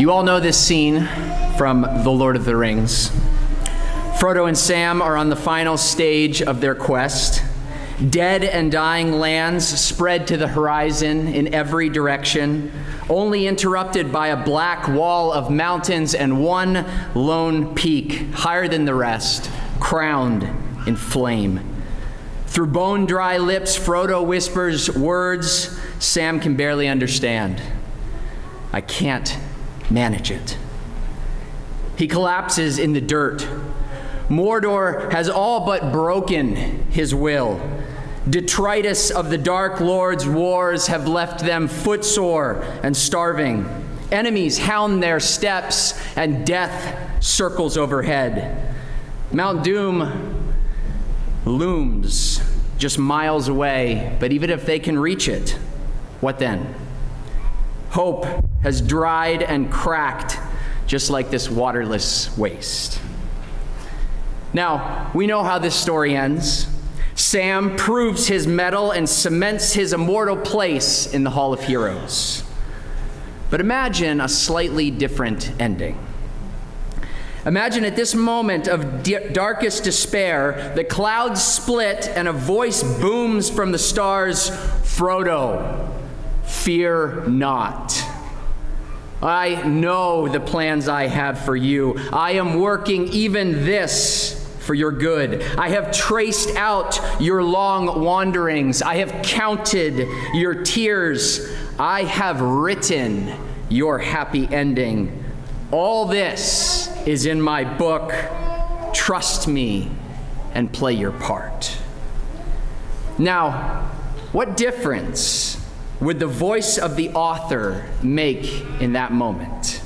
You all know this scene from The Lord of the Rings. Frodo and Sam are on the final stage of their quest. Dead and dying lands spread to the horizon in every direction, only interrupted by a black wall of mountains and one lone peak, higher than the rest, crowned in flame. Through bone-dry lips, Frodo whispers words Sam can barely understand. I can't manage it. He collapses in the dirt. Mordor has all but broken his will. Detritus of the Dark Lord's wars have left them footsore and starving. Enemies hound their steps, and death circles overhead. Mount Doom looms just miles away, but even if they can reach it, what then? Hope has dried and cracked, just like this waterless waste. Now, we know how this story ends. Sam proves his mettle and cements his immortal place in the Hall of Heroes. But imagine a slightly different ending. Imagine at this moment of darkest despair, the clouds split and a voice booms from the stars, Frodo, fear not. I know the plans I have for you. I am working even this for your good. I have traced out your long wanderings. I have counted your tears. I have written your happy ending. All this is in my book. Trust me and play your part. Now, what difference would the voice of the author make in that moment?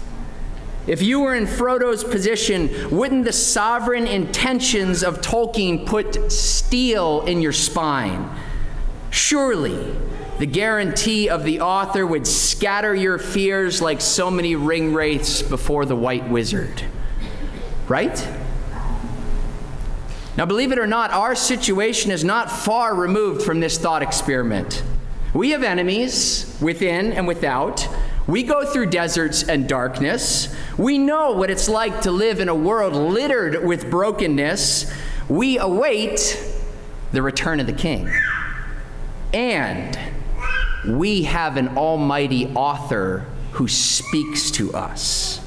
If you were in Frodo's position, wouldn't the sovereign intentions of Tolkien put steel in your spine? Surely, the guarantee of the author would scatter your fears like so many ring wraiths before the White Wizard. Right? Now, believe it or not, our situation is not far removed from this thought experiment. We have enemies within and without. We go through deserts and darkness. We know what it's like to live in a world littered with brokenness. We await the return of the King. And we have an almighty author who speaks to us.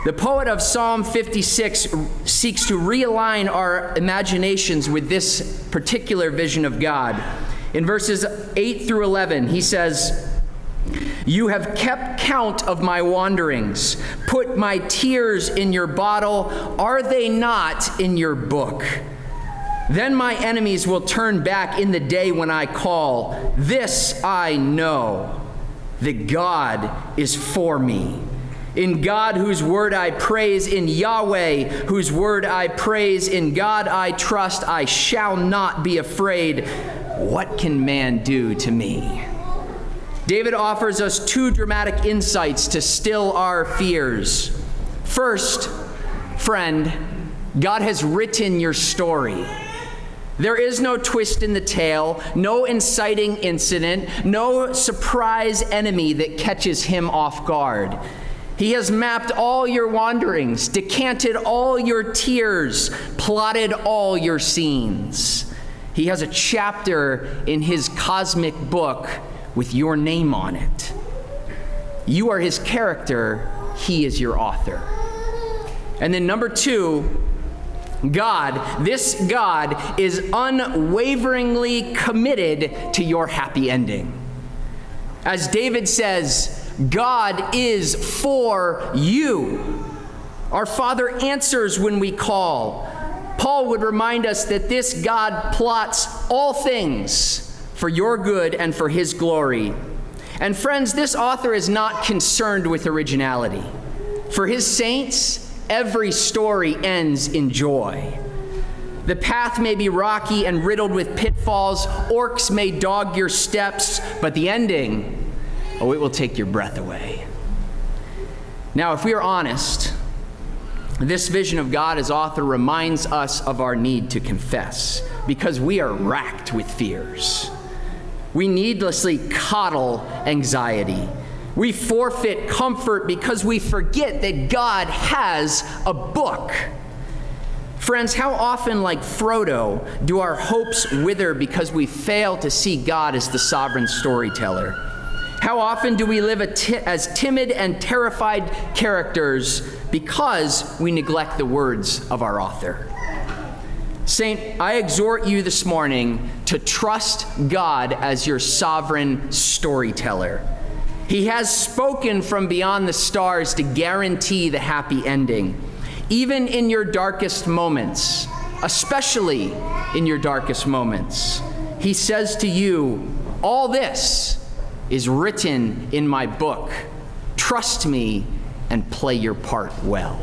The poet of Psalm 56 seeks to realign our imaginations with this particular vision of God. In verses 8 through 11, he says, "You have kept count of my wanderings, put my tears in your bottle. Are they not in your book? Then my enemies will turn back in the day when I call. This I know, that God is for me. In God whose word I praise, in Yahweh whose word I praise, in God I trust, I shall not be afraid. What can man do to me?" David offers us two dramatic insights to still our fears. First, friend, God has written your story. There is no twist in the tale, no inciting incident, no surprise enemy that catches him off guard. He has mapped all your wanderings, decanted all your tears, plotted all your scenes. He has a chapter in his cosmic book with your name on it. You are his character, he is your author. And then number two, this God is unwaveringly committed to your happy ending. As David says, God is for you. Our Father answers when we call. Paul would remind us that this God plots all things for your good and for his glory. And friends, this author is not concerned with originality. For his saints, every story ends in joy. The path may be rocky and riddled with pitfalls. Orcs may dog your steps, but the ending, it will take your breath away. Now, if we are honest, this vision of God as author reminds us of our need to confess, because we are racked with fears. We needlessly coddle anxiety. We forfeit comfort because we forget that God has a book. Friends, how often, like Frodo, do our hopes wither because we fail to see God as the sovereign storyteller? How often do we live as timid and terrified characters because we neglect the words of our author? Saint, I exhort you this morning to trust God as your sovereign storyteller. He has spoken from beyond the stars to guarantee the happy ending. Even in your darkest moments, especially in your darkest moments, he says to you, all this is written in my book. Trust me and play your part well.